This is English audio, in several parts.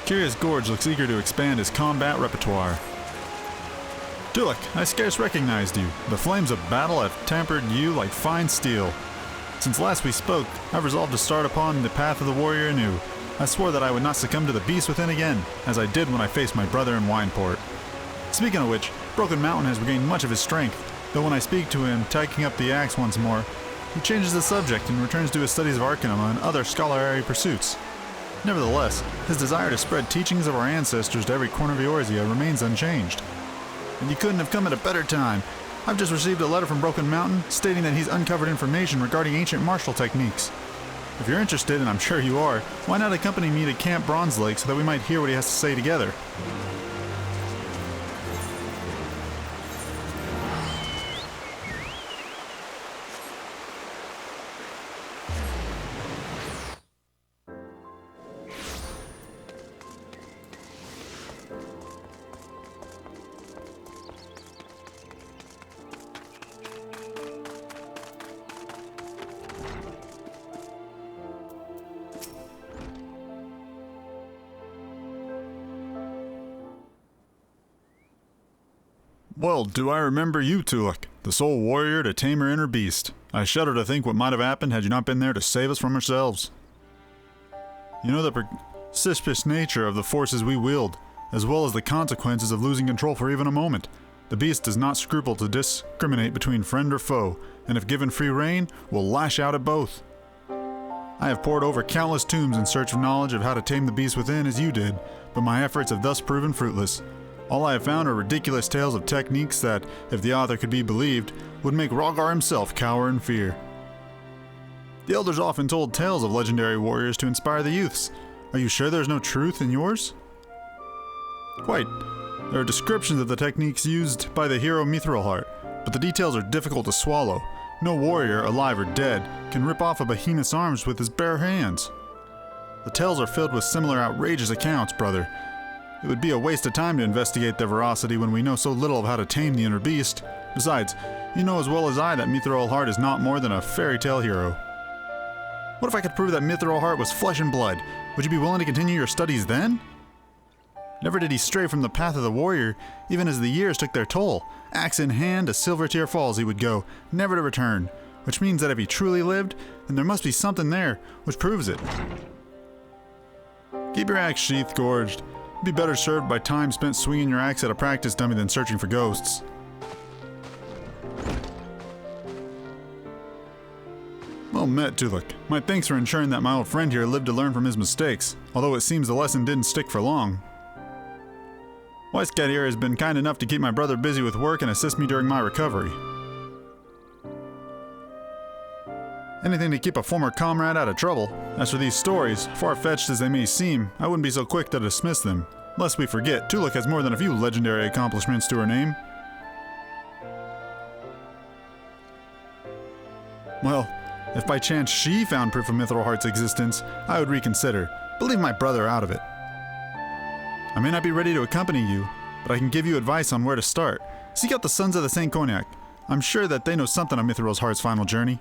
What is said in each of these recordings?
Curious Gorge looks eager to expand his combat repertoire. Tolucc, I scarce recognized you. The flames of battle have tempered you like fine steel. Since last we spoke, I've resolved to start upon the path of the warrior anew. I swore that I would not succumb to the beast within again, as I did when I faced my brother in Wineport. Speaking of which, Broken Mountain has regained much of his strength, though when I speak to him, taking up the axe once more, he changes the subject and returns to his studies of Arcanum and other scholarly pursuits. Nevertheless, his desire to spread teachings of our ancestors to every corner of Eorzea remains unchanged. And you couldn't have come at a better time. I've just received a letter from Broken Mountain stating that he's uncovered information regarding ancient martial techniques. If you're interested, and I'm sure you are, why not accompany me to Camp Bronze Lake so that we might hear what he has to say together? Well, do I remember you, Tolucc, the sole warrior to tame her inner beast. I shudder to think what might have happened had you not been there to save us from ourselves. You know the persistent nature of the forces we wield, as well as the consequences of losing control for even a moment. The beast does not scruple to discriminate between friend or foe, and if given free rein, will lash out at both. I have pored over countless tombs in search of knowledge of how to tame the beast within as you did, but my efforts have thus proven fruitless. All I have found are ridiculous tales of techniques that, if the author could be believed, would make Rhaegar himself cower in fear. The elders often told tales of legendary warriors to inspire the youths. Are you sure there's no truth in yours? Quite. There are descriptions of the techniques used by the hero Mithril, but the details are difficult to swallow. No warrior, alive or dead, can rip off a behemoth's arms with his bare hands. The tales are filled with similar outrageous accounts, brother. It would be a waste of time to investigate their veracity when we know so little of how to tame the inner beast. Besides, you know as well as I that Mithril is not more than a fairy tale hero. What if I could prove that Mithril was flesh and blood? Would you be willing to continue your studies then? Never did he stray from the path of the warrior, even as the years took their toll. Axe in hand, to Silvertear Falls he would go, never to return. Which means that if he truly lived, then there must be something there which proves it. Keep your axe sheath, Gorged. You'd be better served by time spent swinging your axe at a practice dummy than searching for ghosts. Well met, Tolucc. My thanks for ensuring that my old friend here lived to learn from his mistakes, although it seems the lesson didn't stick for long. Wisecat here has been kind enough to keep my brother busy with work and assist me during my recovery. Anything to keep a former comrade out of trouble. As for these stories, far-fetched as they may seem, I wouldn't be so quick to dismiss them. Lest we forget, Tolucc has more than a few legendary accomplishments to her name. Well, if by chance she found proof of Mithril existence, I would reconsider, but leave my brother out of it. I may not be ready to accompany you, but I can give you advice on where to start. Seek out the Sons of the Saint Cognac. I'm sure that they know something of Mithril's final journey.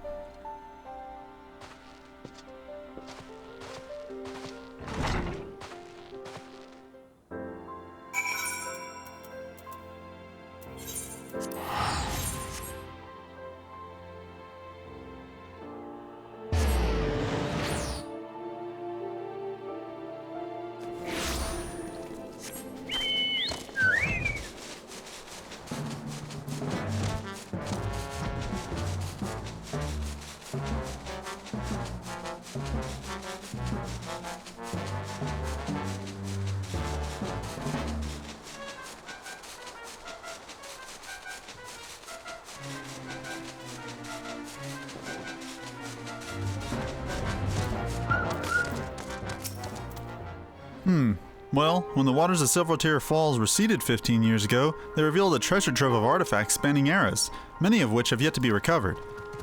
Well, when the waters of Silvertear Falls receded 15 years ago, they revealed a treasure trove of artifacts spanning eras, many of which have yet to be recovered.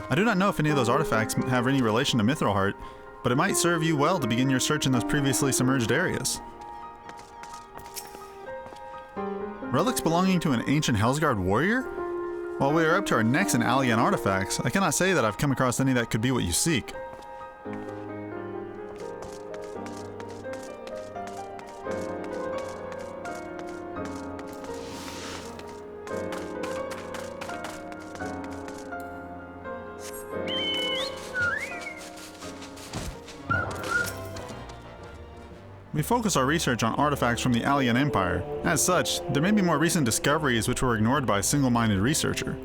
I do not know if any of those artifacts have any relation to Mithril, but it might serve you well to begin your search in those previously submerged areas. Relics belonging to an ancient Hellsguard warrior? While we are up to our necks in Alien artifacts, I cannot say that I've come across any that could be what you seek. We focus our research on artifacts from the Alien Empire. As such, there may be more recent discoveries which were ignored by a single-minded researcher.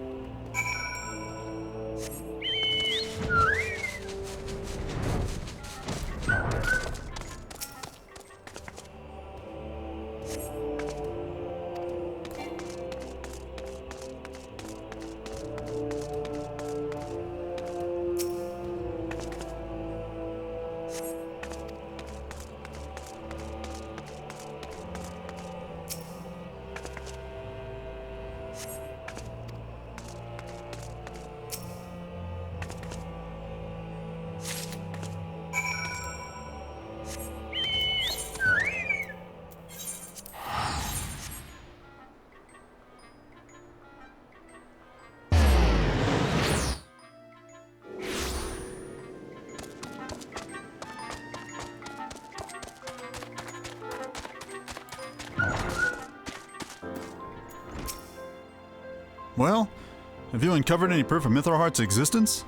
Well, have you uncovered any proof of Mithraheart's existence?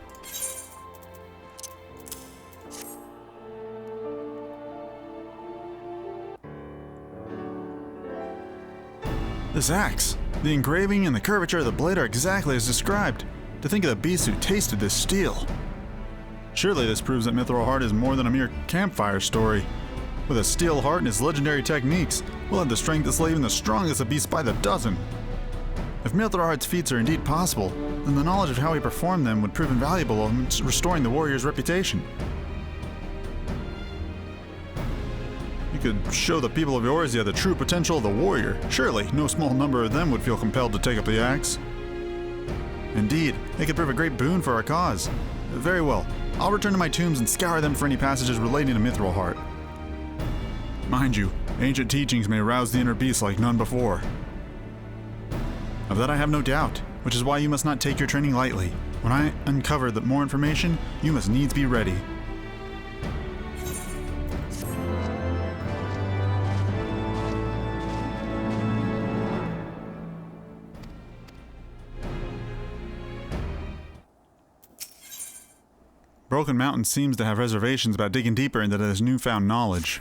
This axe, the engraving and the curvature of the blade are exactly as described. To think of the beast who tasted this steel. Surely this proves that Mithraheart is more than a mere campfire story. With a steel heart and his legendary techniques, we'll have the strength to slay even the strongest of beasts by the dozen. If Mithraheart's feats are indeed possible, then the knowledge of how he performed them would prove invaluable in restoring the warrior's reputation. You could show the people of Eorzea the true potential of the warrior. Surely, no small number of them would feel compelled to take up the axe. Indeed, it could prove a great boon for our cause. Very well, I'll return to my tombs and scour them for any passages relating to Mithraheart. Mind you, ancient teachings may arouse the inner beast like none before. Of that I have no doubt, which is why you must not take your training lightly. When I uncover more information, you must needs be ready. Broken Mountain seems to have reservations about digging deeper into this newfound knowledge.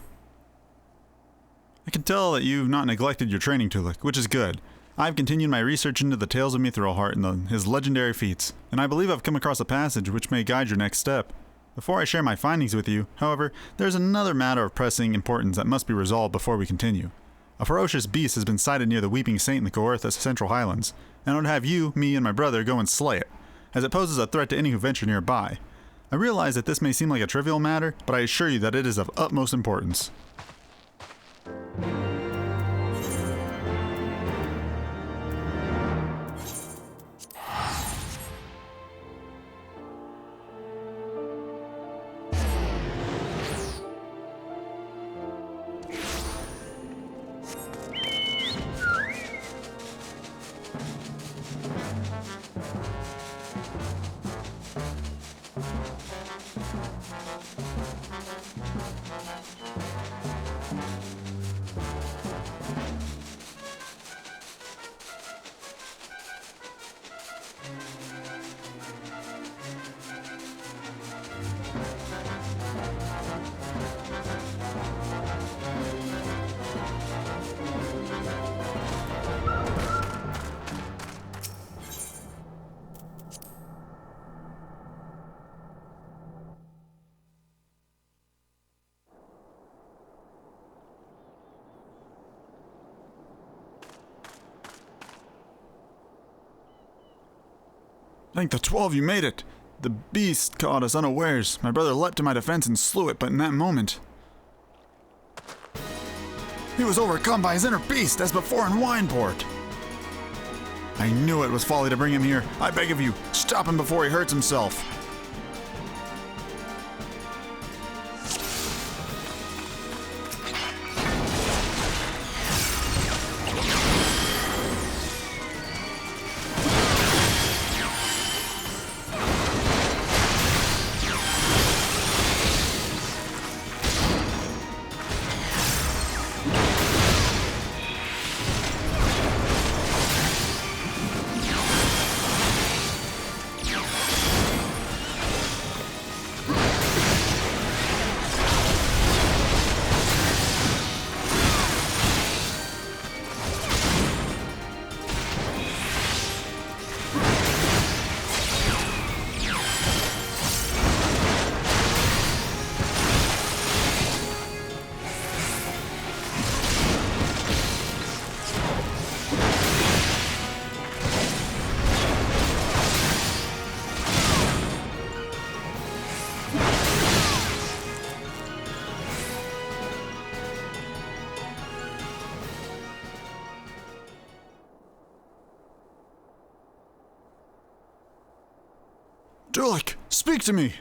I can tell that you've not neglected your training, Tolucc, which is good. I've continued my research into the tales of Mithraheart and his legendary feats, and I believe I've come across a passage which may guide your next step. Before I share my findings with you, however, there's another matter of pressing importance that must be resolved before we continue. A ferocious beast has been sighted near the Weeping Saint in the Coertha Central Highlands, and I would have you, me, and my brother go and slay it, as it poses a threat to any who venture nearby. I realize that this may seem like a trivial matter, but I assure you that it is of utmost importance. Thank the 12 you made it! The beast caught us unawares. My brother leapt to my defense and slew it, but in that moment... he was overcome by his inner beast, as before in Wineport! I knew it was folly to bring him here. I beg of you, stop him before he hurts himself. Tolucc, speak to me!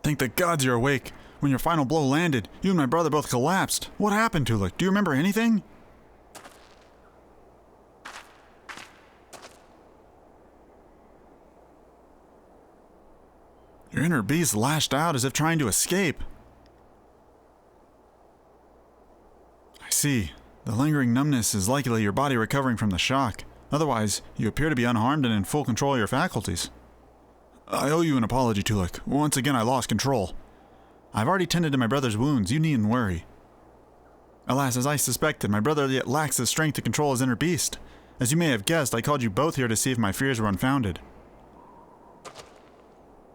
Thank the gods you're awake. When your final blow landed, you and my brother both collapsed. What happened, Tolucc? Do you remember anything? Your inner beast lashed out as if trying to escape. I see. The lingering numbness is likely your body recovering from the shock. Otherwise, you appear to be unharmed and in full control of your faculties. I owe you an apology, Tolucc. Once again, I lost control. I've already tended to my brother's wounds. You needn't worry. Alas, as I suspected, my brother yet lacks the strength to control his inner beast. As you may have guessed, I called you both here to see if my fears were unfounded.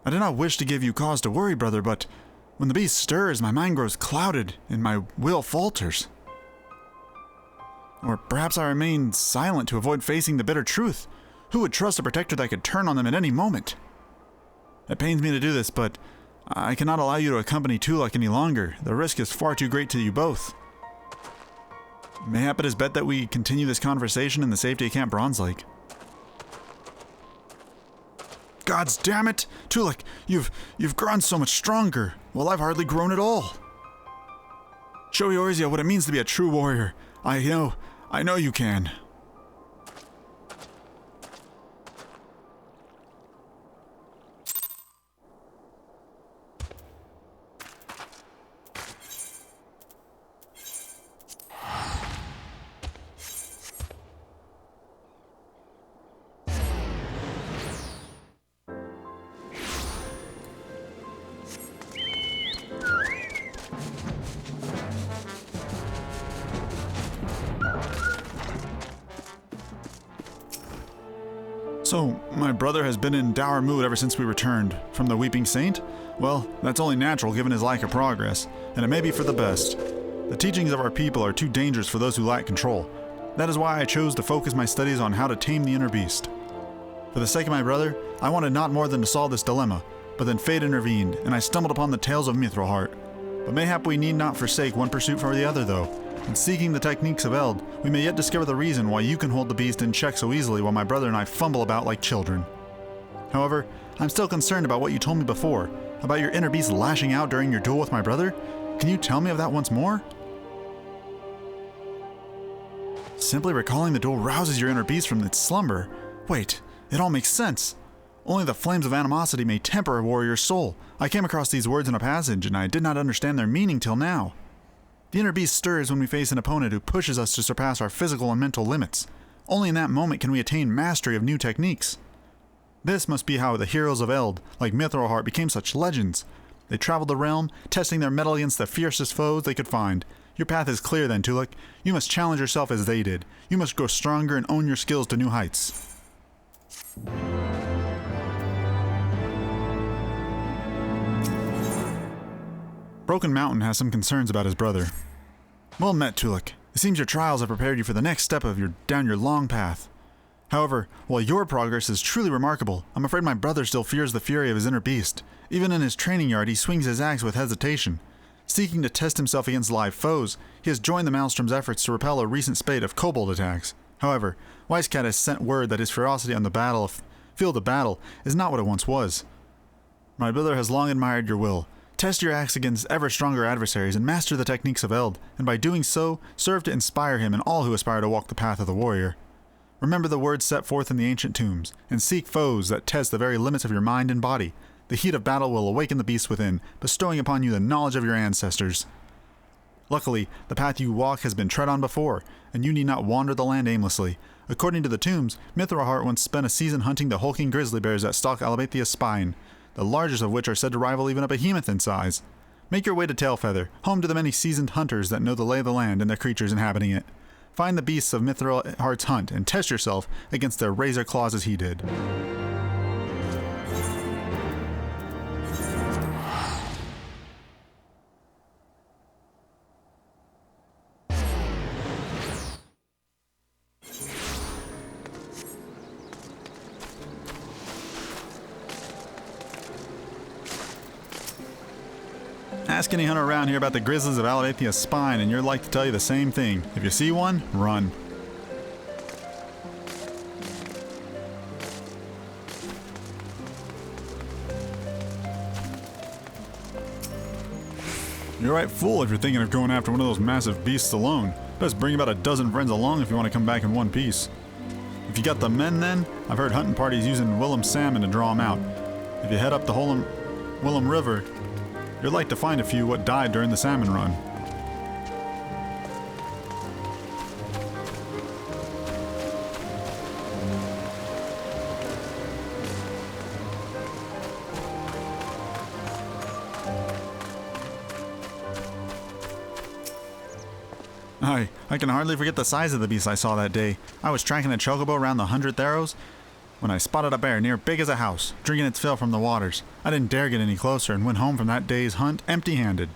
I do not wish to give you cause to worry, brother, but when the beast stirs, my mind grows clouded and my will falters. Or perhaps I remain silent to avoid facing the bitter truth. Who would trust a protector that could turn on them at any moment? It pains me to do this, but I cannot allow you to accompany Tolucc any longer. The risk is far too great to you both. Mayhap it is bet that we continue this conversation in the safety of Camp Bronze Lake. Gods damn it! Tolucc, you've grown so much stronger, while I've hardly grown at all. Show Eorzea what it means to be a true warrior. I know you can. So, my brother has been in dour mood ever since we returned from the Weeping Saint? Well, that's only natural given his lack of progress, and it may be for the best. The teachings of our people are too dangerous for those who lack control. That is why I chose to focus my studies on how to tame the inner beast. For the sake of my brother, I wanted not more than to solve this dilemma, but then fate intervened, and I stumbled upon the tales of Mithril. But mayhap we need not forsake one pursuit for the other, though. In seeking the techniques of Eld, we may yet discover the reason why you can hold the beast in check so easily while my brother and I fumble about like children. However, I'm still concerned about what you told me before, about your inner beast lashing out during your duel with my brother. Can you tell me of that once more? Simply recalling the duel rouses your inner beast from its slumber. Wait, it all makes sense. Only the flames of animosity may temper a warrior's soul. I came across these words in a passage, and I did not understand their meaning till now. The inner beast stirs when we face an opponent who pushes us to surpass our physical and mental limits. Only in that moment can we attain mastery of new techniques. This must be how the heroes of Eld, like Mithril, became such legends. They traveled the realm, testing their mettle against the fiercest foes they could find. Your path is clear then, Tolucc. You must challenge yourself as they did. You must grow stronger and own your skills to new heights. Broken Mountain has some concerns about his brother. Well met, Tolucc. It seems your trials have prepared you for the next step of down your long path. However, while your progress is truly remarkable, I'm afraid my brother still fears the fury of his inner beast. Even in his training yard, he swings his axe with hesitation. Seeking to test himself against live foes, he has joined the Maelstrom's efforts to repel a recent spate of kobold attacks. However, Wisecat has sent word that his ferocity on the field of battle is not what it once was. My brother has long admired your will. Test your axe against ever stronger adversaries and master the techniques of Eld, and by doing so, serve to inspire him and all who aspire to walk the path of the warrior. Remember the words set forth in the ancient tombs, and seek foes that test the very limits of your mind and body. The heat of battle will awaken the beast within, bestowing upon you the knowledge of your ancestors. Luckily, the path you walk has been tread on before, and you need not wander the land aimlessly. According to the tombs, Mithril once spent a season hunting the hulking grizzly bears that stalk Alabathia's spine, the largest of which are said to rival even a behemoth in size. Make your way to Tailfeather, home to the many seasoned hunters that know the lay of the land and the creatures inhabiting it. Find the beasts of Mithril hunt and test yourself against their razor claws as he did. Ask any hunter around here about the grizzlies of Alabathia's spine, and you're like to tell you the same thing. If you see one, run. You're right fool if you're thinking of going after one of those massive beasts alone. Best bring about a dozen friends along if you want to come back in one piece. If you got the men then, I've heard hunting parties using Willem salmon to draw them out. If you head up the Willem River, you're like to find a few what died during the salmon run. I can hardly forget the size of the beast I saw that day. I was tracking a chocobo around the 100th arrows when I spotted a bear near big as a house, drinking its fill from the waters. I didn't dare get any closer and went home from that day's hunt empty-handed.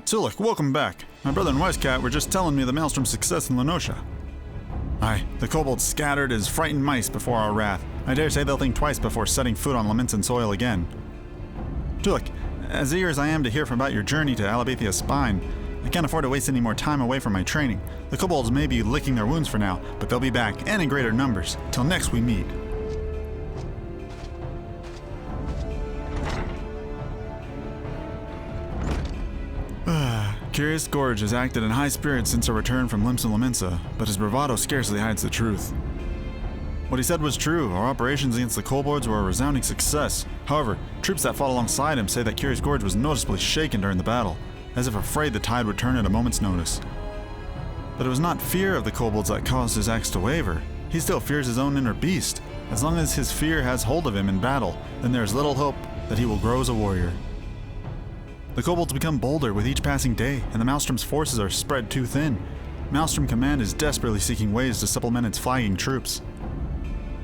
Tolucc, welcome back. My brother and Wisecat were just telling me the Maelstrom's success in Lenosha. Aye, the kobolds scattered as frightened mice before our wrath. I dare say they'll think twice before setting foot on Lamentin soil again. Tolucc, as eager as I am to hear about your journey to Alabathia Spine, I can't afford to waste any more time away from my training. The kobolds may be licking their wounds for now, but they'll be back, and in greater numbers. Till next we meet. Curious Gorge has acted in high spirits since our return from Limsa Lamensa, but his bravado scarcely hides the truth. What he said was true. Our operations against the kobolds were a resounding success. However, troops that fought alongside him say that Curious Gorge was noticeably shaken during the battle, as if afraid the tide would turn at a moment's notice. But it was not fear of the kobolds that caused his axe to waver. He still fears his own inner beast. As long as his fear has hold of him in battle, then there is little hope that he will grow as a warrior. The kobolds become bolder with each passing day, and the Maelstrom's forces are spread too thin. Maelstrom Command is desperately seeking ways to supplement its flagging troops.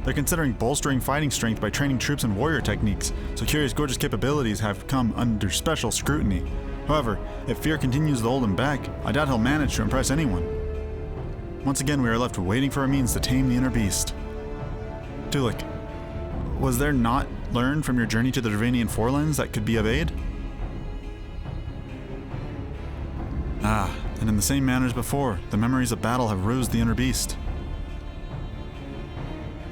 They're considering bolstering fighting strength by training troops in warrior techniques, so Curious Gorge's capabilities have come under special scrutiny. However, if fear continues to hold him back, I doubt he'll manage to impress anyone. Once again, we are left waiting for a means to tame the inner beast. Tolucc, was there not learned from your journey to the Dravanian Forelands that could be of aid? And in the same manner as before, the memories of battle have roused the inner beast.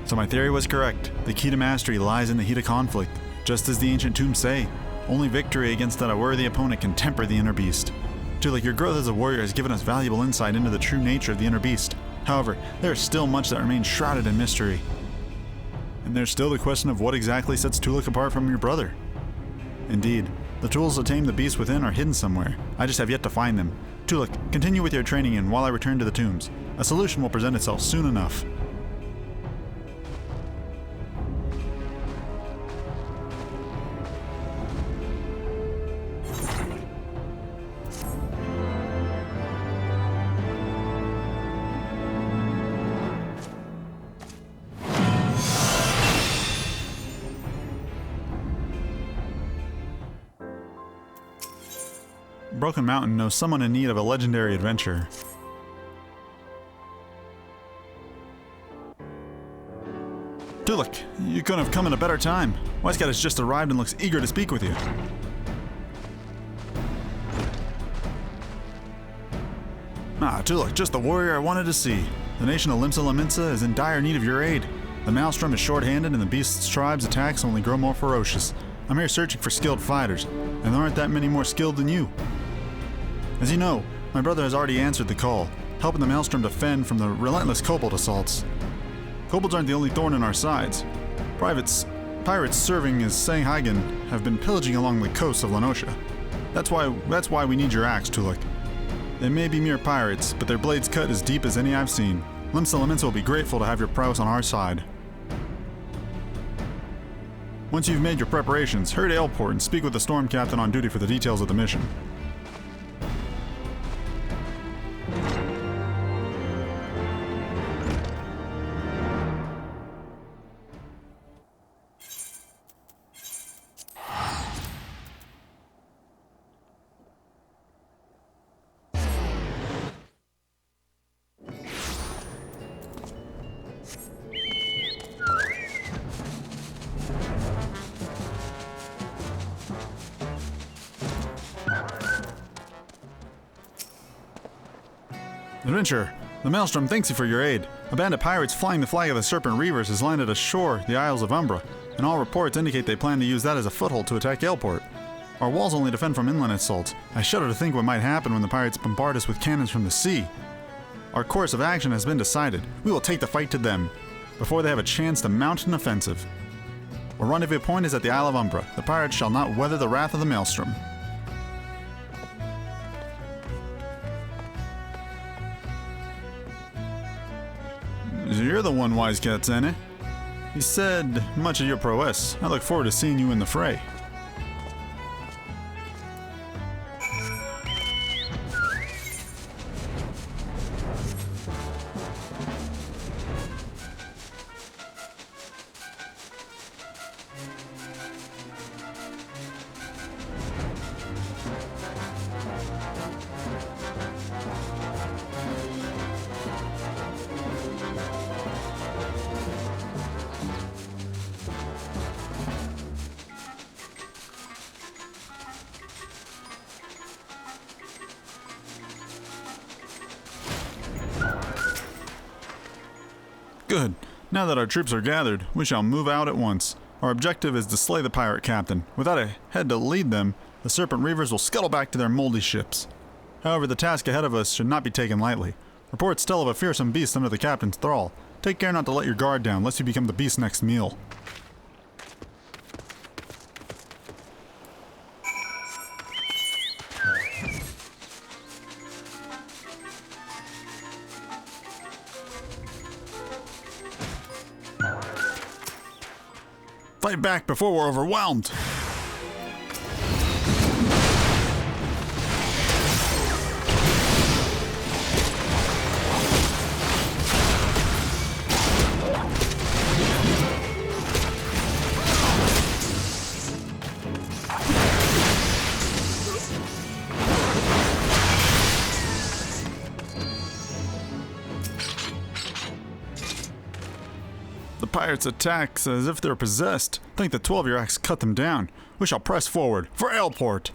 So my theory was correct. The key to mastery lies in the heat of conflict. Just as the ancient tombs say, only victory against a worthy opponent can temper the inner beast. Tolucc, your growth as a warrior has given us valuable insight into the true nature of the inner beast. However, there is still much that remains shrouded in mystery. And there's still the question of what exactly sets Tolucc apart from your brother. Indeed, the tools to tame the beast within are hidden somewhere. I just have yet to find them. Tolucc, continue with your training, and while I return to the tombs, a solution will present itself soon enough. Broken Mountain knows someone in need of a legendary adventure. Tolucc, you couldn't have come at a better time. Wise Cat has just arrived and looks eager to speak with you. Ah, Tolucc, just the warrior I wanted to see. The nation of Limsa Laminsa is in dire need of your aid. The Maelstrom is short-handed and the beast's tribe's attacks only grow more ferocious. I'm here searching for skilled fighters, and there aren't that many more skilled than you. As you know, my brother has already answered the call, helping the Maelstrom defend from the relentless kobold assaults. Kobolds aren't the only thorn in our sides. Pirates serving as Sanghagen have been pillaging along the coast of Lenosha. That's why we need your axe, Tolucc. They may be mere pirates, but their blades cut as deep as any I've seen. Limsa Laminsa will be grateful to have your prowess on our side. Once you've made your preparations, hurry to Aleport and speak with the Storm Captain on duty for the details of the mission. Adventurer, the Maelstrom thanks you for your aid. A band of pirates flying the flag of the Serpent Reavers has landed ashore the Isles of Umbra, and all reports indicate they plan to use that as a foothold to attack Aleport. Our walls only defend from inland assaults. I shudder to think what might happen when the pirates bombard us with cannons from the sea. Our course of action has been decided. We will take the fight to them, before they have a chance to mount an offensive. Our rendezvous point is at the Isle of Umbra. The pirates shall not weather the wrath of the Maelstrom. You're the one Wise Cat sent, eh? He said much of your prowess. I look forward to seeing you in the fray. Good. Now that our troops are gathered, we shall move out at once. Our objective is to slay the pirate captain. Without a head to lead them, the Serpent Reavers will scuttle back to their moldy ships. However, the task ahead of us should not be taken lightly. Reports tell of a fearsome beast under the captain's thrall. Take care not to let your guard down, lest you become the beast's next meal. Fight back before we're overwhelmed! The pirates attack as if they're possessed. Think the 12-year axe cut them down. We shall press forward for Aleport.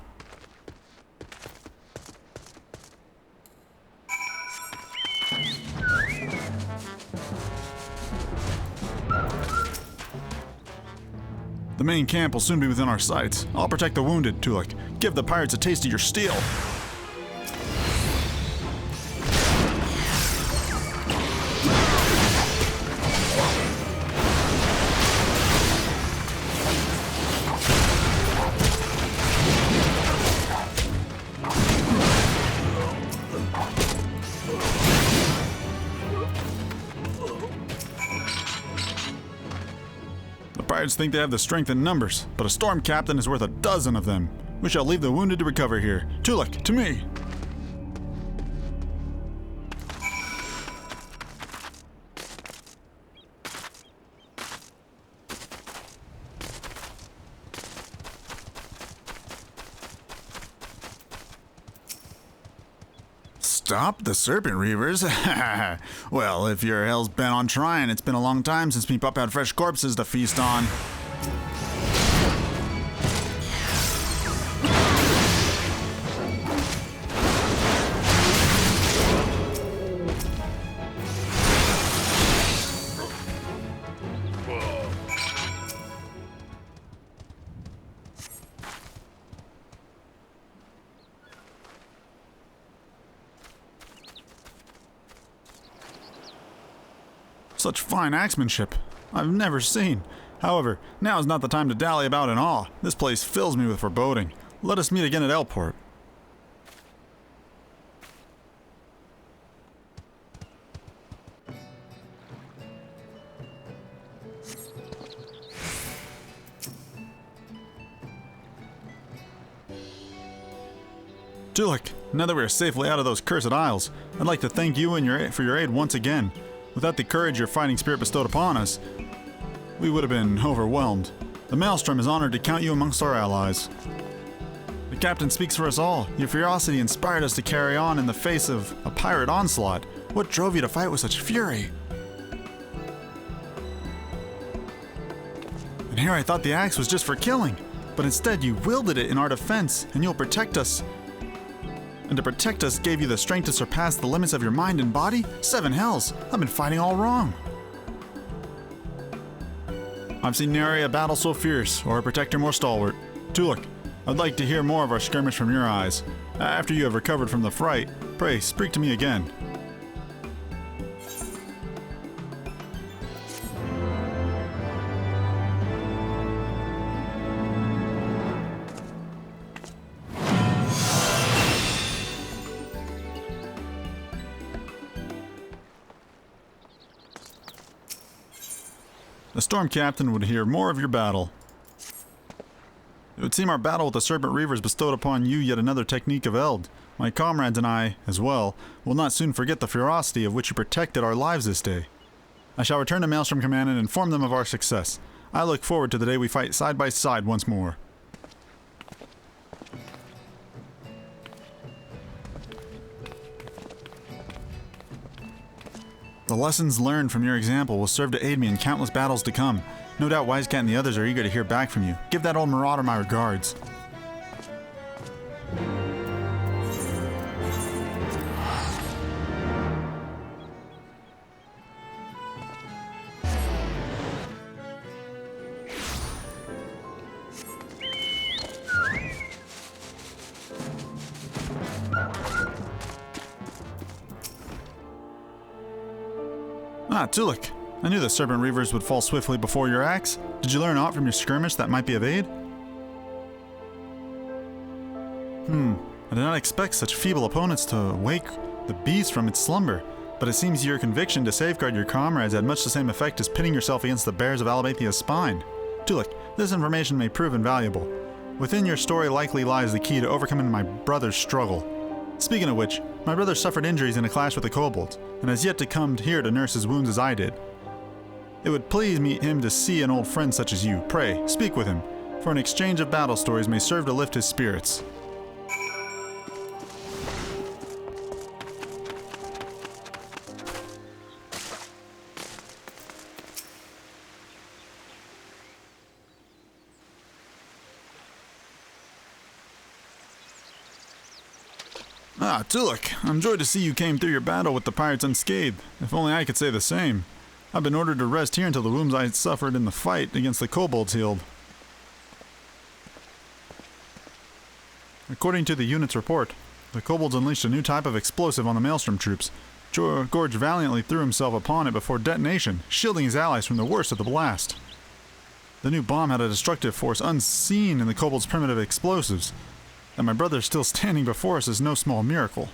The main camp will soon be within our sights. I'll protect the wounded, Tolucc. Give the pirates a taste of your steel. Pirates think they have the strength in numbers, but a storm captain is worth a dozen of them. We shall leave the wounded to recover here. Tolucc, to me! Stop the Serpent Reavers? Well, if your hell's bent on trying, it's been a long time since me pop out fresh corpses to feast on. Such fine axemanship I've never seen. However, now is not the time to dally about in awe. This place fills me with foreboding. Let us meet again at Elport. Tolucc, now that we are safely out of those cursed isles, I'd like to thank you and for your aid once again. Without the courage your fighting spirit bestowed upon us, we would have been overwhelmed. The Maelstrom is honored to count you amongst our allies. The captain speaks for us all. Your ferocity inspired us to carry on in the face of a pirate onslaught. What drove you to fight with such fury? And here I thought the axe was just for killing, but instead you wielded it in our defense, and you'll protect us. And to protect us gave you the strength to surpass the limits of your mind and body? 7 hells! I've been fighting all wrong. I've seen nary a battle so fierce, or a protector more stalwart. Tolucc, I'd like to hear more of our skirmish from your eyes. After you have recovered from the fright, pray speak to me again. The Storm Captain would hear more of your battle. It would seem our battle with the Serpent Reavers bestowed upon you yet another technique of Eld. My comrades and I, as well, will not soon forget the ferocity of which you protected our lives this day. I shall return to Maelstrom Command and inform them of our success. I look forward to the day we fight side by side once more. The lessons learned from your example will serve to aid me in countless battles to come. No doubt Wisecat and the others are eager to hear back from you. Give that old Marauder my regards. Ah, Tolucc. I knew the Serpent Reavers would fall swiftly before your axe. Did you learn aught from your skirmish that might be of aid? I did not expect such feeble opponents to wake the beast from its slumber, but it seems your conviction to safeguard your comrades had much the same effect as pitting yourself against the bears of Alabathia's spine. Tolucc, this information may prove invaluable. Within your story likely lies the key to overcoming my brother's struggle. Speaking of which, my brother suffered injuries in a clash with the kobolds, and has yet to come here to nurse his wounds as I did. It would please him to see an old friend such as you. Pray, speak with him, for an exchange of battle stories may serve to lift his spirits. Ah, Tolucc, I'm joyed to see you came through your battle with the pirates unscathed. If only I could say the same. I've been ordered to rest here until the wounds I suffered in the fight against the kobolds healed. According to the unit's report, the kobolds unleashed a new type of explosive on the Maelstrom troops. Gorge valiantly threw himself upon it before detonation, shielding his allies from the worst of the blast. The new bomb had a destructive force unseen in the kobolds' primitive explosives. That my brother is still standing before us is no small miracle.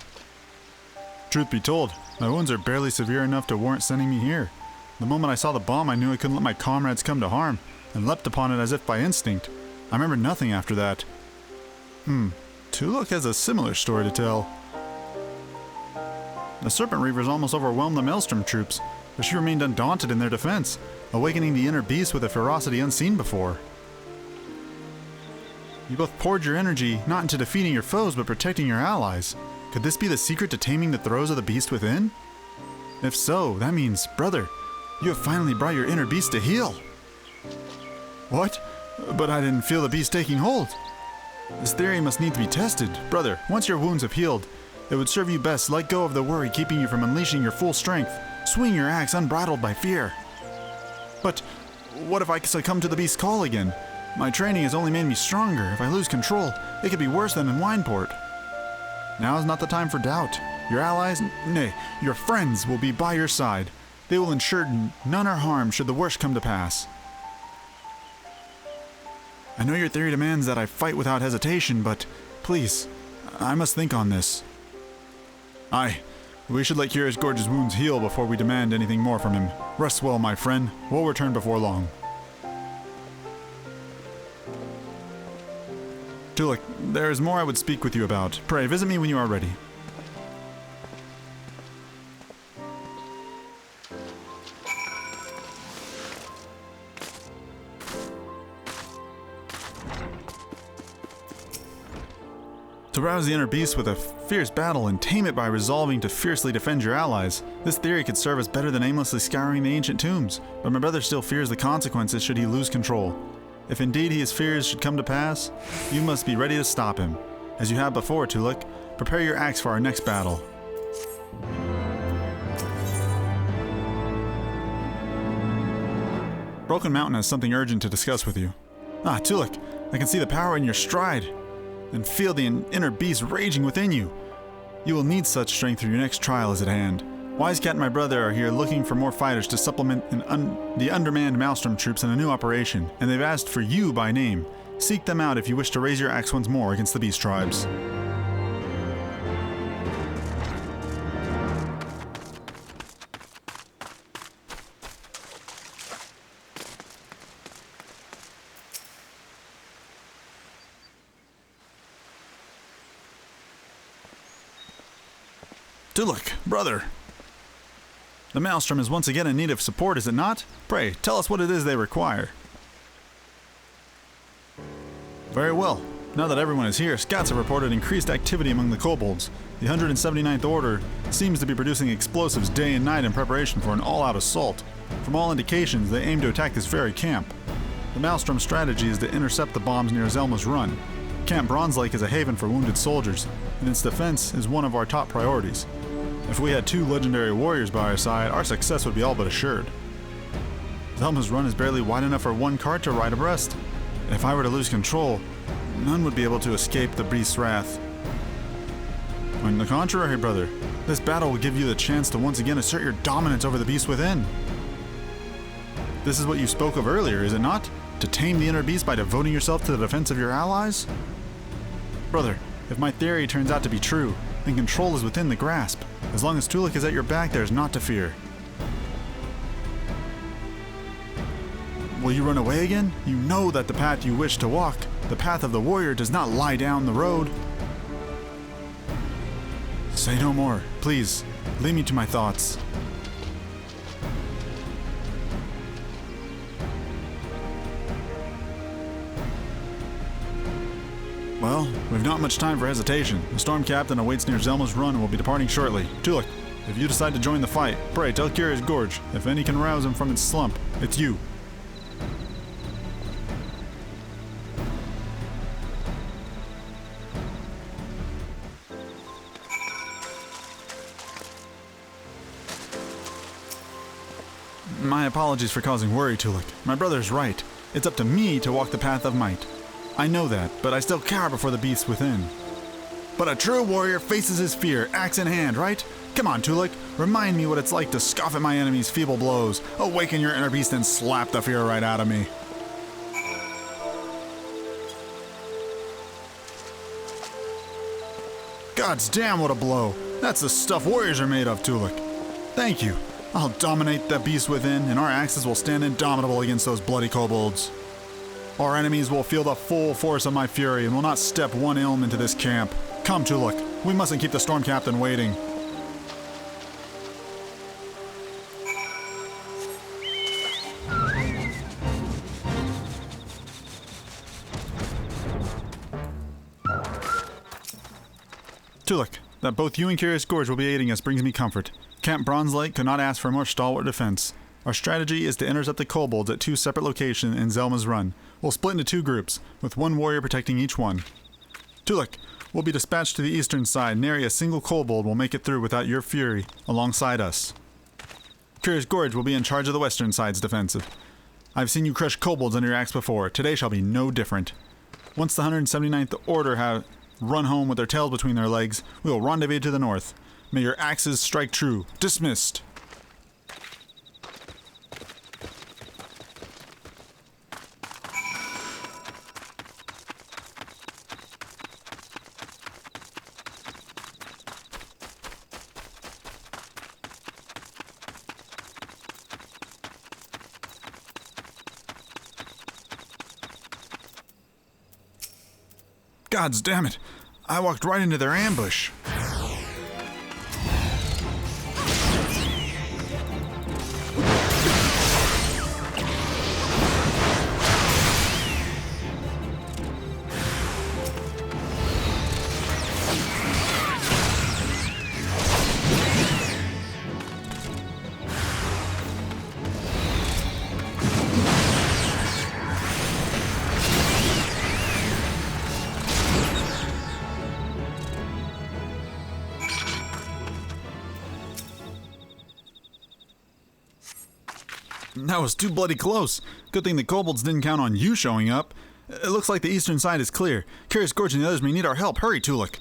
Truth be told, my wounds are barely severe enough to warrant sending me here. The moment I saw the bomb, I knew I couldn't let my comrades come to harm, and leapt upon it as if by instinct. I remember nothing after that. Tolucc has a similar story to tell. The Serpent Reavers almost overwhelmed the Maelstrom troops, but she remained undaunted in their defense, awakening the inner beast with a ferocity unseen before. You both poured your energy not into defeating your foes, but protecting your allies. Could this be the secret to taming the throes of the beast within? If so, that means, brother, you have finally brought your inner beast to heel. What? But I didn't feel the beast taking hold. This theory must need to be tested. Brother, once your wounds have healed, it would serve you best to let go of the worry keeping you from unleashing your full strength. Swing your axe unbridled by fear. But what if I succumb to the beast's call again? My training has only made me stronger. If I lose control, it could be worse than in Wineport. Now is not the time for doubt. Your allies, nay, your friends will be by your side. They will ensure none are harmed should the worst come to pass. I know your theory demands that I fight without hesitation, but please, I must think on this. Aye, we should let Curious Gorge's wounds heal before we demand anything more from him. Rest well, my friend. We'll return before long. Tolucc, there is more I would speak with you about. Pray, visit me when you are ready. To rouse the inner beast with a fierce battle and tame it by resolving to fiercely defend your allies. This theory could serve us better than aimlessly scouring the ancient tombs, but my brother still fears the consequences should he lose control. If indeed his fears should come to pass, you must be ready to stop him. As you have before, Tolucc, prepare your axe for our next battle. Broken Mountain has something urgent to discuss with you. Ah, Tolucc, I can see the power in your stride, and feel the inner beast raging within you. You will need such strength for your next trial is at hand. Wise Cat and my brother are here looking for more fighters to supplement the undermanned Maelstrom troops in a new operation, and they've asked for you by name. Seek them out if you wish to raise your axe once more against the beast tribes. Tolucc, brother. The Maelstrom is once again in need of support, is it not? Pray, tell us what it is they require. Very well. Now that everyone is here, scouts have reported increased activity among the kobolds. The 179th Order seems to be producing explosives day and night in preparation for an all-out assault. From all indications, they aim to attack this very camp. The Maelstrom's strategy is to intercept the bombs near Zelma's Run. Camp Bronze Lake is a haven for wounded soldiers, and its defense is one of our top priorities. If we had 2 legendary warriors by our side, our success would be all but assured. Zelma's Run is barely wide enough for one cart to ride abreast. If I were to lose control, none would be able to escape the beast's wrath. On the contrary, brother, this battle will give you the chance to once again assert your dominance over the beast within. This is what you spoke of earlier, is it not? To tame the inner beast by devoting yourself to the defense of your allies? Brother, if my theory turns out to be true, then control is within the grasp. As long as Tolucc is at your back, there is naught to fear. Will you run away again? You know that the path you wish to walk, the path of the warrior, does not lie down the road. Say no more. Please, lead me to my thoughts. Well, we've not much time for hesitation. The Storm Captain awaits near Zelma's Run and will be departing shortly. Tolucc, if you decide to join the fight, pray tell Curious Gorge, if any can rouse him from its slump, it's you. My apologies for causing worry, Tolucc. My brother's right. It's up to me to walk the path of might. I know that, but I still cower before the beast within. But a true warrior faces his fear, axe in hand, right? Come on, Tolucc, remind me what it's like to scoff at my enemy's feeble blows, awaken your inner beast and slap the fear right out of me. God's damn, what a blow. That's the stuff warriors are made of, Tolucc. Thank you. I'll dominate the beast within, and our axes will stand indomitable against those bloody kobolds. Our enemies will feel the full force of my fury and will not step one ilm into this camp. Come, Tolucc, we mustn't keep the Storm Captain waiting. Tolucc, that both you and Curious Gorge will be aiding us brings me comfort. Camp Bronze Lake could not ask for a more stalwart defense. Our strategy is to intercept the kobolds at 2 separate locations in Zelma's Run. We'll split into 2 groups, with 1 warrior protecting each one. Tolucc will be dispatched to the eastern side. Nary a single kobold will make it through without your fury alongside us. Curious Gorge will be in charge of the western side's defensive. I've seen you crush kobolds under your axe before. Today shall be no different. Once the 179th Order have run home with their tails between their legs, we will rendezvous to the north. May your axes strike true. Dismissed. Gods damn it! I walked right into their ambush. That was too bloody close. Good thing the kobolds didn't count on you showing up. It looks like the eastern side is clear. Curious Gorge and the others may need our help. Hurry, Tolucc.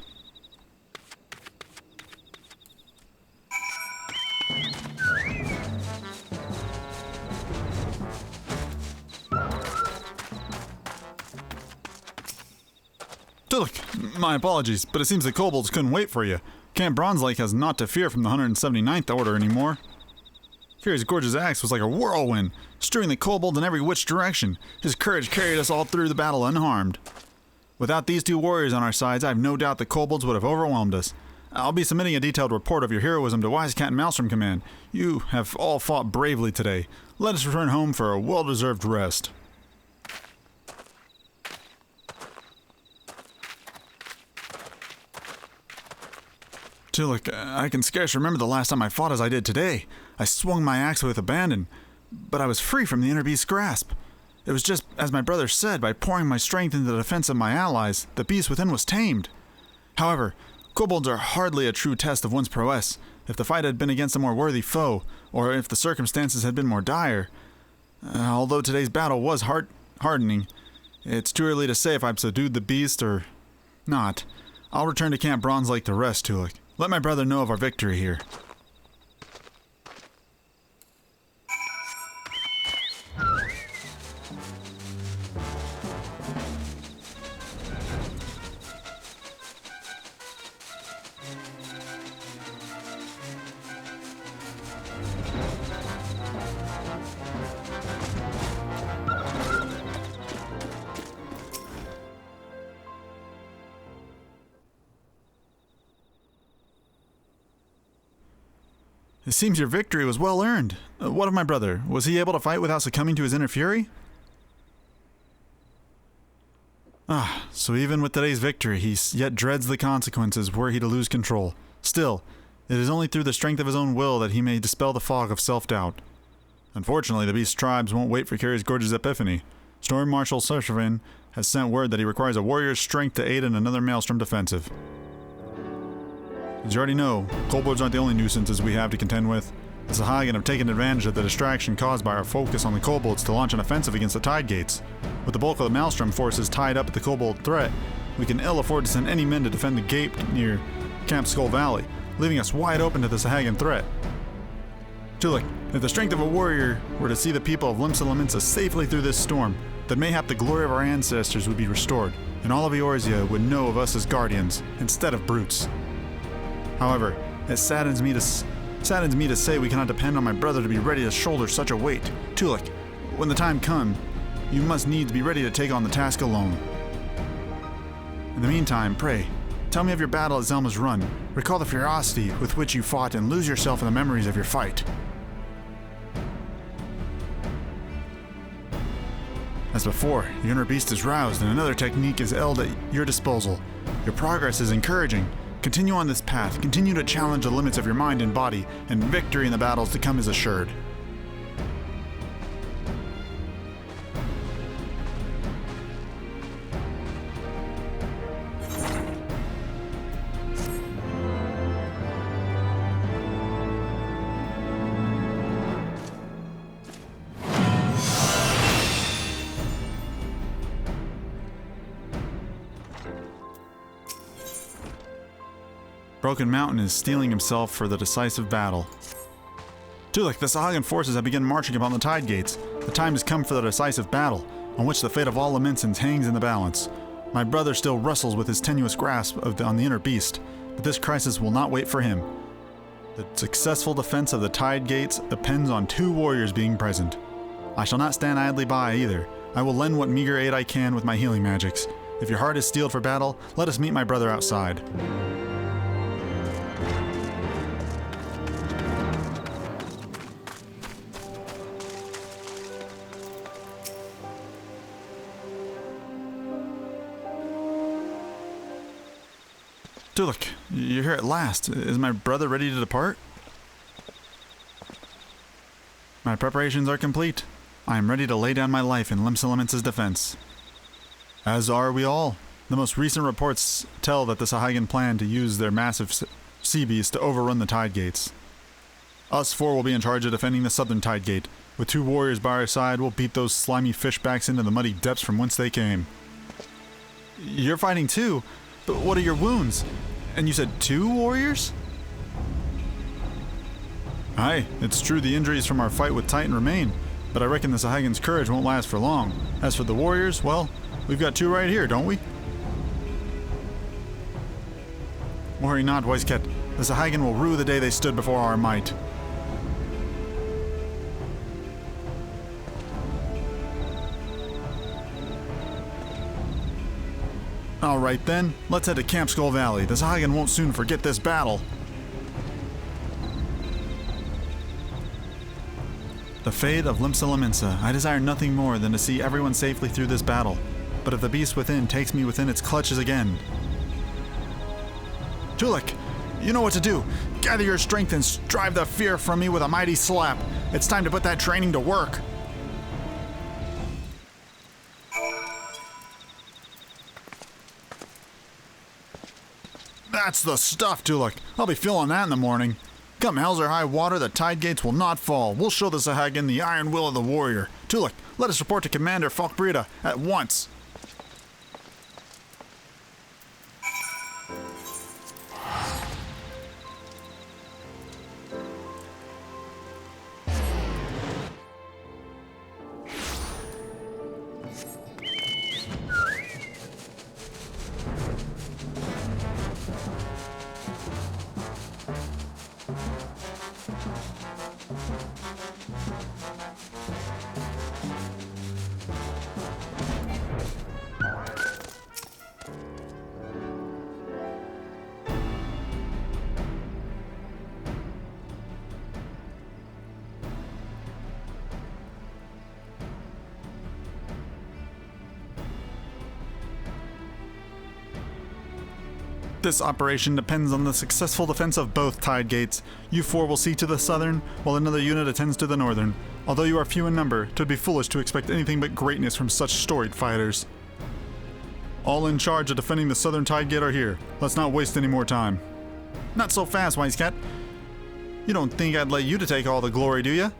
Tolucc, my apologies, but it seems the kobolds couldn't wait for you. Camp Bronze Lake has naught to fear from the 179th Order anymore. Curious Gorge's axe was like a whirlwind, strewing the kobolds in every which direction. His courage carried us all through the battle unharmed. Without these 2 warriors on our sides, I have no doubt the kobolds would have overwhelmed us. I'll be submitting a detailed report of your heroism to Wise Cat and Maelstrom Command. You have all fought bravely today. Let us return home for a well-deserved rest. Tolucc, I can scarce remember the last time I fought as I did today. I swung my axe with abandon, but I was free from the inner beast's grasp. It was just as my brother said, by pouring my strength into the defense of my allies, the beast within was tamed. However, kobolds are hardly a true test of one's prowess. If the fight had been against a more worthy foe, or if the circumstances had been more dire. Although today's battle was hardening, it's too early to say if I've subdued the beast or not. I'll return to Camp Bronze Lake to rest, Tolucc. Let my brother know of our victory here. It seems your victory was well earned. What of my brother? Was he able to fight without succumbing to his inner fury? So even with today's victory, he yet dreads the consequences were he to lose control. Still, it is only through the strength of his own will that he may dispel the fog of self-doubt. Unfortunately, the beast's tribes won't wait for Curious Gorge's epiphany. Storm Marshal Sershevin has sent word that he requires a warrior's strength to aid in another Maelstrom defensive. As you already know, kobolds aren't the only nuisances we have to contend with. The Sahagin have taken advantage of the distraction caused by our focus on the kobolds to launch an offensive against the Tide Gates. With the bulk of the Maelstrom forces tied up at the kobold threat, we can ill afford to send any men to defend the gate near Camp Skull Valley, leaving us wide open to the Sahagin threat. Tolucc, if the strength of a warrior were to see the people of Limsa Laminsa safely through this storm, then mayhap the glory of our ancestors would be restored, and all of Eorzea would know of us as guardians, instead of brutes. However, it saddens me to say we cannot depend on my brother to be ready to shoulder such a weight. Tolucc, when the time comes, you must needs be ready to take on the task alone. In the meantime, pray, tell me of your battle at Zelma's Run. Recall the ferocity with which you fought and lose yourself in the memories of your fight. As before, your inner beast is roused and another technique is held at your disposal. Your progress is encouraging. Continue on this path, continue to challenge the limits of your mind and body, and victory in the battles to come is assured. Broken Mountain is steeling himself for the decisive battle. Tolucc, the Sahuagin forces have begun marching upon the tide gates. The time has come for the decisive battle, on which the fate of all Lamentsons hangs in the balance. My brother still wrestles with his tenuous grasp on the inner beast, but this crisis will not wait for him. The successful defense of the tide gates depends on 2 warriors being present. I shall not stand idly by either. I will lend what meager aid I can with my healing magics. If your heart is steeled for battle, let us meet my brother outside. Tolucc, you're here at last. Is my brother ready to depart? My preparations are complete. I am ready to lay down my life in Limsalaments' defense. As are we all. The most recent reports tell that the Sahuagin plan to use their massive sea beasts to overrun the tide gates. Us 4 will be in charge of defending the southern tide gate. With 2 warriors by our side, we'll beat those slimy fishbacks into the muddy depths from whence they came. You're fighting too? But what are your wounds? And you said 2 warriors? Aye, it's true the injuries from our fight with Titan remain, but I reckon the Sahuagin's courage won't last for long. As for the warriors, well, we've got 2 right here, don't we? Worry not, Wisket. The Sahuagin will rue the day they stood before our might. Alright then, let's head to Camp Skull Valley. The Sahuagin won't soon forget this battle. The fate of Limsa. I desire nothing more than to see everyone safely through this battle. But if the beast within takes me within its clutches again... Tolucc, you know what to do. Gather your strength and drive the fear from me with a mighty slap. It's time to put that training to work. That's the stuff, Tolucc. I'll be feeling that in the morning. Come hell's or high water, the tide gates will not fall. We'll show the Sahuagin the iron will of the warrior. Tolucc, let us report to Commander Falkbreda at once. This operation depends on the successful defense of both tide gates. You 4 will see to the southern, while another unit attends to the northern. Although you are few in number, 'twould be foolish to expect anything but greatness from such storied fighters. All in charge of defending the southern tide gate are here. Let's not waste any more time. Not so fast, Wisecat. You don't think I'd let you to take all the glory, do ya?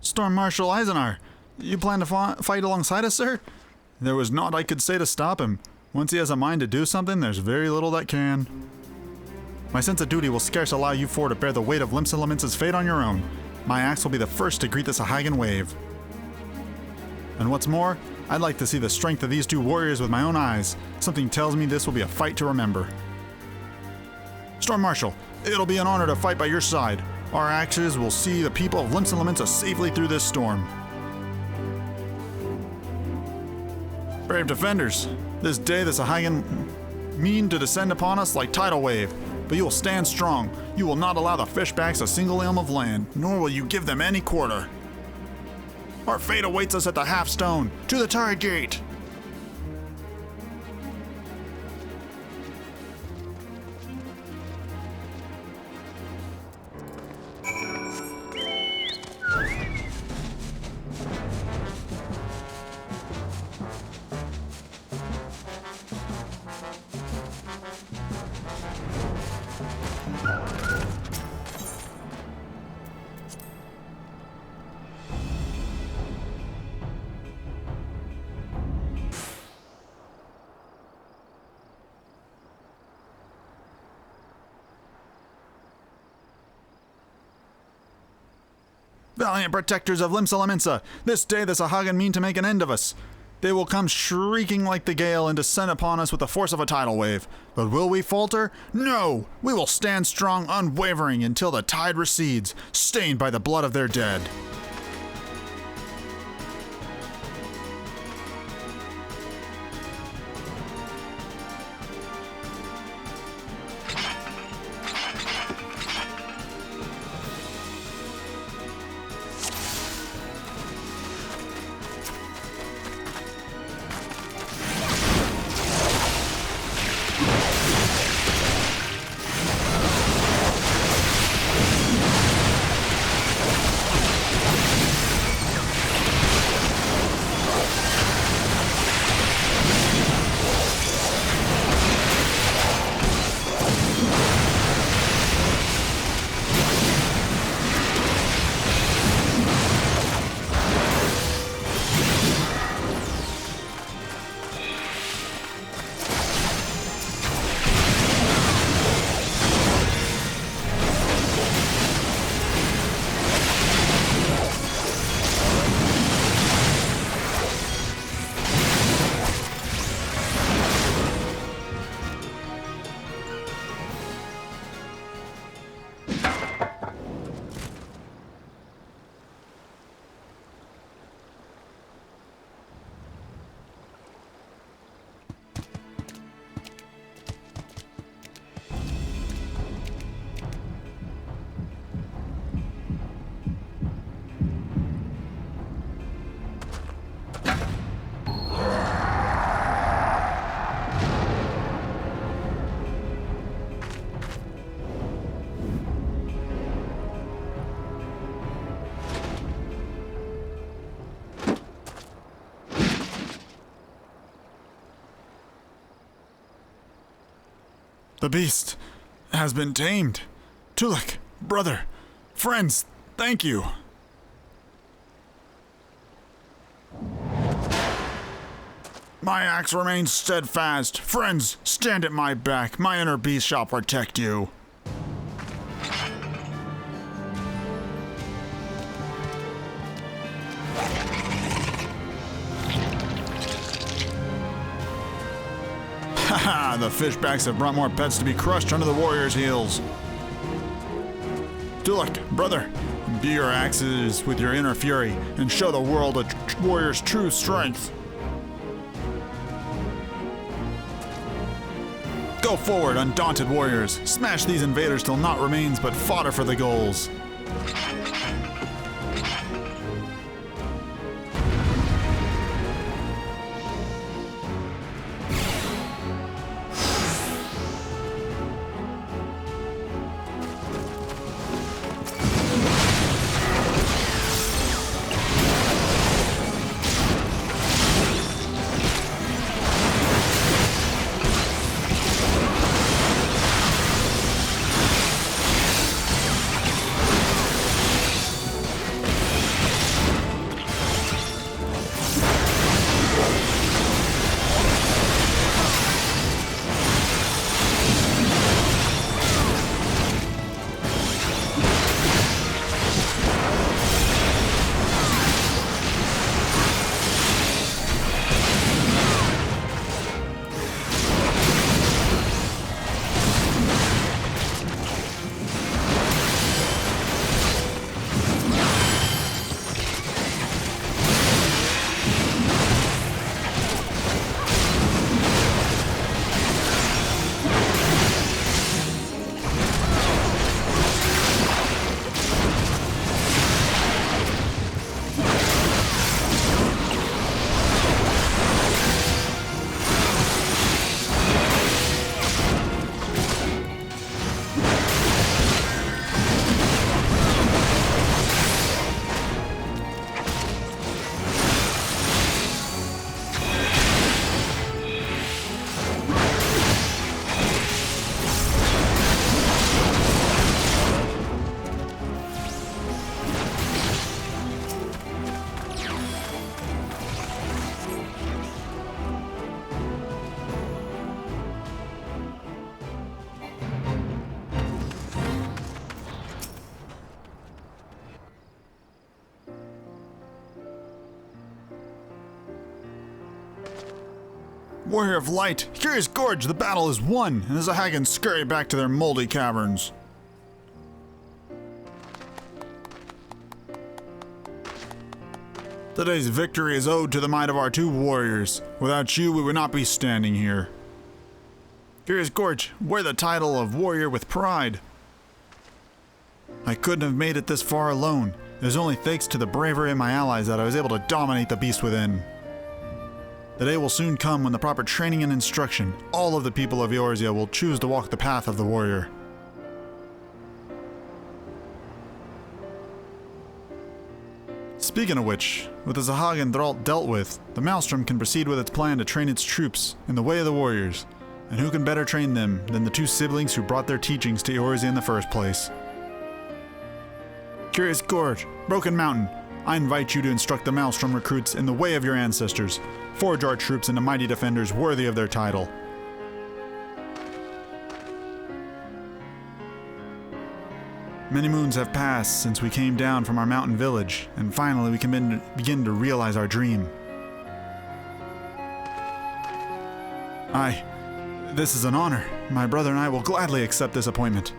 Storm Marshal Eisenar, you plan to fight alongside us, sir? There was naught I could say to stop him. Once he has a mind to do something, there's very little that can. My sense of duty will scarce allow you 4 to bear the weight of Limsalaments' fate on your own. My axe will be the first to greet the Sahuagin wave. And what's more, I'd like to see the strength of these 2 warriors with my own eyes. Something tells me this will be a fight to remember. Storm Marshal, it'll be an honor to fight by your side. Our axes will see the people of Limsalaments safely through this storm. Brave defenders, this day the Sahuagin mean to descend upon us like tidal wave, but you will stand strong. You will not allow the fishbacks a single elm of land, nor will you give them any quarter. Our fate awaits us at the half-stone. To the turret gate! Valiant protectors of Limsa, this day the Sahagan mean to make an end of us. They will come shrieking like the gale and descend upon us with the force of a tidal wave. But will we falter? No! We will stand strong, unwavering, until the tide recedes, stained by the blood of their dead. The beast has been tamed. Tolucc, brother, friends, thank you. My axe remains steadfast. Friends, stand at my back. My inner beast shall protect you. Haha, the fishbacks have brought more pets to be crushed under the warrior's heels. Tolucc, brother, imbue your axes with your inner fury and show the world a warrior's true strength. Go forward, undaunted warriors. Smash these invaders till naught remains but fodder for the goals. Warrior of Light, Curious Gorge, the battle is won, and the Zahagans scurry back to their moldy caverns. Today's victory is owed to the might of our two warriors. Without you, we would not be standing here. Curious Gorge, wear the title of Warrior with Pride. I couldn't have made it this far alone. It was only thanks to the bravery of my allies that I was able to dominate the beast within. The day will soon come when the proper training and instruction, all of the people of Eorzea will choose to walk the path of the warrior. Speaking of which, with the Zahagan Thralt dealt with, the Maelstrom can proceed with its plan to train its troops in the way of the warriors. And who can better train them than the two siblings who brought their teachings to Eorzea in the first place? Curious Gorge, Broken Mountain, I invite you to instruct the Maelstrom recruits in the way of your ancestors. Forge our troops into mighty defenders worthy of their title. Many moons have passed since we came down from our mountain village, and finally we can begin to realize our dream. This is an honor. My brother and I will gladly accept this appointment.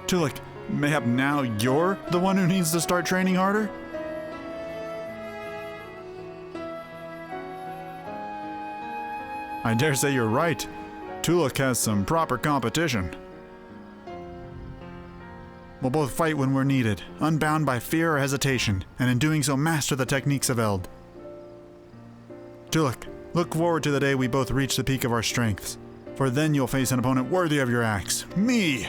Tolucc, mayhap now you're the one who needs to start training harder? I dare say you're right. Tolucc has some proper competition. We'll both fight when we're needed, unbound by fear or hesitation, and in doing so master the techniques of Eld. Tolucc, look forward to the day we both reach the peak of our strengths, for then you'll face an opponent worthy of your axe, me!